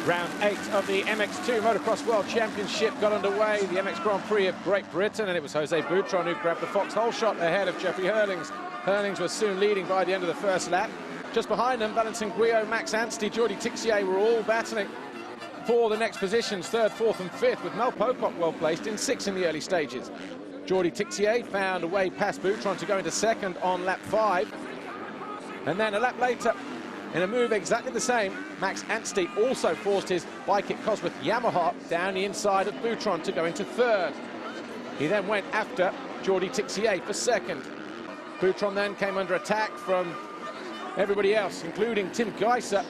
Round 8 of the MX2 Motocross World Championship got underway. The MX Grand Prix of Great Britain, and it was Jose Boutron who grabbed the foxhole shot ahead of Jeffrey Herlings. Herlings was soon leading by the end of the first lap. Just behind them, Valentin Gouillot, Max Anstey, Jordi Tixier were all battling for the next positions, 3rd, 4th and 5th, with Mel Pocock well placed in 6th in the early stages. Jordi Tixier found a way past Boutron to go into 2nd on lap 5. And then a lap later, in a move exactly the same, Max Anstey also forced his bike-kit Cosworth Yamaha down the inside of Boutron to go into 3rd. He then went after Jordi Tixier for 2nd. Boutron then came under attack from everybody else, including Tim Geiser.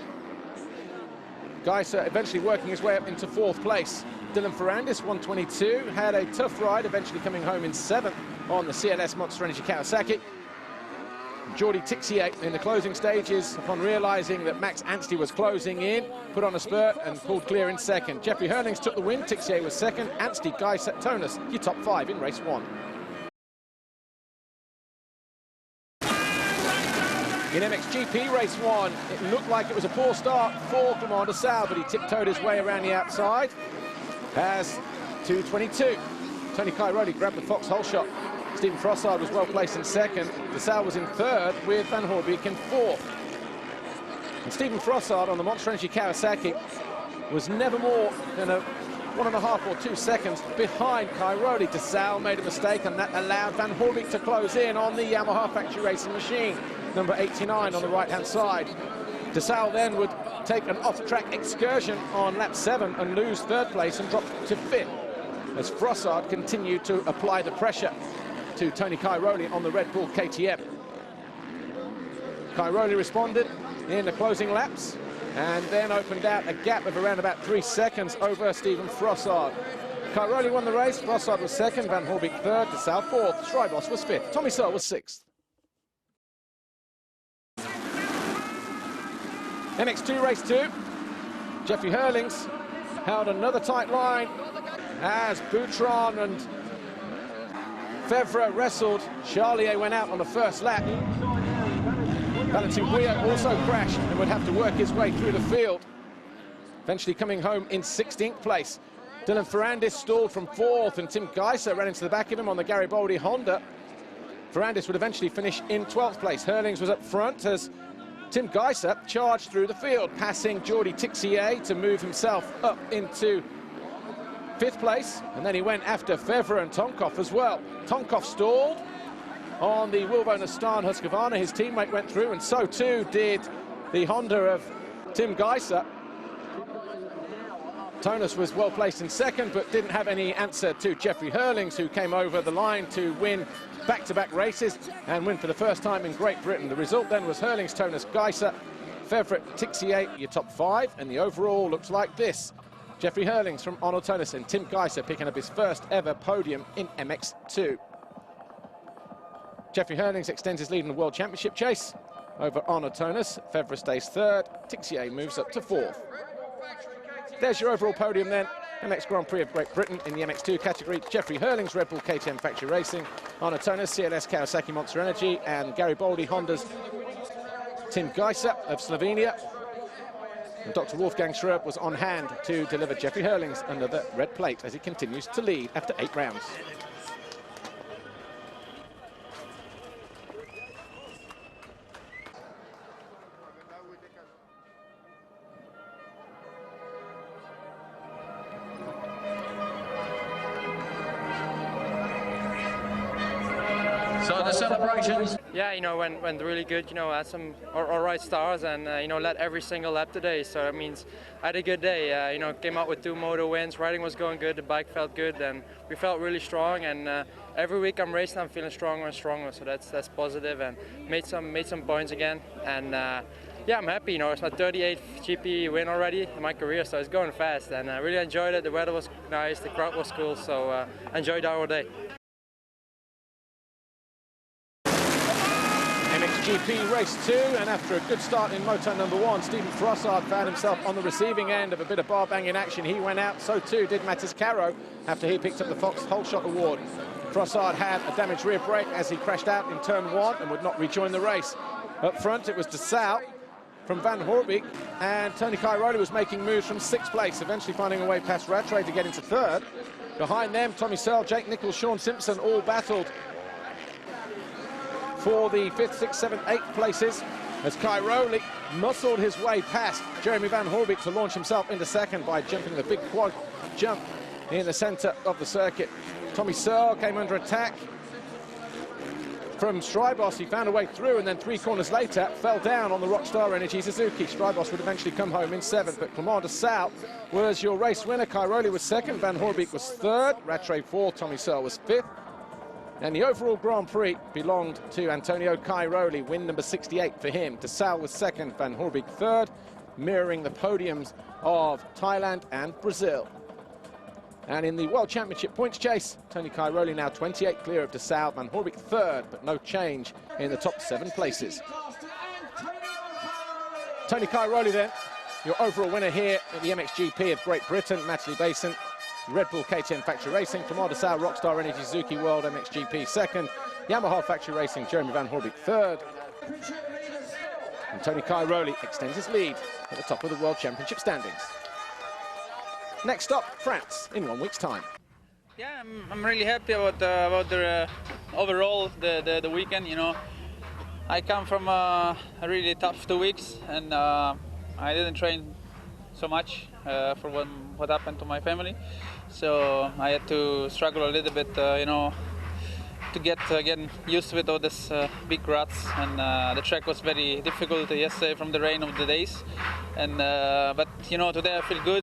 Geiser eventually working his way up into 4th place. Dylan Ferrandis, 122, had a tough ride, eventually coming home in 7th on the CLS Monster Energy Kawasaki. Jordi Tixier in the closing stages, upon realizing that Max Anstey was closing in, put on a spurt and pulled clear in 2nd. Jeffrey Herlings took the win, Tixier was 2nd, Anstey, Geiser, Tonus, your top 5 in race 1. In MXGP Race 1, it looked like it was a poor start for Clement de Sal, but he tiptoed his way around the outside as 222. Tony Cairoli grabbed the foxhole shot. Stephen Frossard was well placed in 2nd. De Sal was in 3rd with Van Hoorbeek in 4th. And Stephen Frossard on the Monster Energy Kawasaki was never more than a 1.5 or 2 seconds behind Cairoli. De Sal made a mistake, and that allowed Van Hoorbeek to close in on the Yamaha factory racing machine, number 89 on the right-hand side. De Sal then would take an off-track excursion on lap 7 and lose 3rd place and drop to 5th, as Frossard continued to apply the pressure to Tony Cairoli on the Red Bull KTM. Cairoli responded in the closing laps and then opened out a gap of around about 3 seconds over Stephen Frossard. Cairoli won the race, Frossard was 2nd, Van Hoorbeek 3rd, De Sal 4th, Schreibos was 5th, Tommy Searle was 6th. MX2 Race 2, Jeffrey Herlings held another tight line as Boutron and Fevre wrestled. Charlier went out on the first lap. Valentin Gouillot also crashed and would have to work his way through the field, eventually coming home in 16th place. Dylan Ferrandis stalled from 4th, and Tim Geiser ran into the back of him on the Garibaldi Honda. Ferrandis would eventually finish in 12th place. Herlings was up front as Tim Geiser charged through the field, passing Jordi Tixier to move himself up into 5th place, and then he went after Fevre and Tonkov as well. Tonkov stalled on the Wilbo Nastan Husqvarna. His teammate went through, and so too did the Honda of Tim Geiser. Tonus was well placed in 2nd, but didn't have any answer to Jeffrey Herlings, who came over the line to win back-to-back races and win for the first time in Great Britain. The result then was Herlings, Tonus, Geiser, Fevre, Tixier, your top 5, and the overall looks like this. Jeffrey Herlings from Arno Tonus and Tim Geiser picking up his first ever podium in MX2. Jeffrey Herlings extends his lead in the World Championship chase over Arno Tonus. Fevre stays 3rd, Tixier moves up to 4th. There's your overall podium then. MX Grand Prix of Great Britain in the MX2 category. Jeffrey Herlings, Red Bull KTM Factory Racing. Arno Tonus, CLS Kawasaki Monster Energy. And Garibaldi Honda's Tim Geiser of Slovenia. And Dr. Wolfgang Schröb was on hand to deliver Jeffrey Herlings another red plate as he continues to lead after 8 rounds. So the celebrations. Yeah, you know, went really good. You know, had some all right stars, and you know, led every single lap today. So that means I had a good day. You know, came out with 2 moto wins. Riding was going good. The bike felt good, and we felt really strong. And every week I'm racing, I'm feeling stronger and stronger. So that's positive, and made some points again. And yeah, I'm happy. You know, it's my 38th GP win already in my career, so it's going fast. And I really enjoyed it. The weather was nice. The crowd was cool. So enjoyed our day. MXGP Race 2, and after a good start in moto number 1, Stephen Frossard found himself on the receiving end of a bit of bar-banging action. He went out, so too did Matis Caro after he picked up the Fox Whole Shot Award. Frossard had a damaged rear brake as he crashed out in turn 1 and would not rejoin the race. Up front, it was De Sal from Van Hoorbeek, and Tony Cairoli was making moves from 6th place, eventually finding a way past Rattray to get into 3rd. Behind them, Tommy Searle, Jake Nichols, Sean Simpson all battled for the 5th, 6th, 7th, 8th places, as Cairoli muscled his way past Jeremy Van Hoorbeek to launch himself into 2nd by jumping the big quad jump in the centre of the circuit. Tommy Searle came under attack from Strybos. He found a way through, and then 3 corners later fell down on the Rockstar Energy Suzuki. Strybos would eventually come home in 7th, but Clement de Sal was your race winner. Cairoli was 2nd, Van Hoorbeek was 3rd, Rattray 4th, Tommy Searle was 5th. And the overall Grand Prix belonged to Antonio Cairoli, win number 68 for him. De Sal was 2nd, Van Hoorbeek 3rd, mirroring the podiums of Thailand and Brazil. And in the World Championship points chase, Tony Cairoli now 28 clear of De Sal, Van Hoorbeek 3rd, but no change in the top 7 places. Tony Cairoli then, your overall winner here at the MXGP of Great Britain, Matterley Basin, Red Bull KTM Factory Racing, Clement de Sal, Rockstar Energy Suzuki World MXGP 2nd, Yamaha Factory Racing, Jeremy Van Hoorbeek 3rd. And Tony Cairoli extends his lead at the top of the World Championship standings. Next up, France, in 1 week's time. Yeah, I'm really happy about the overall the weekend. You know, I come from a really tough 2 weeks, and I didn't train so much for what happened to my family, so I had to struggle a little bit, you know, to get used with all this big ruts, and the track was very difficult yesterday from the rain of the days, and but you know, today I feel good.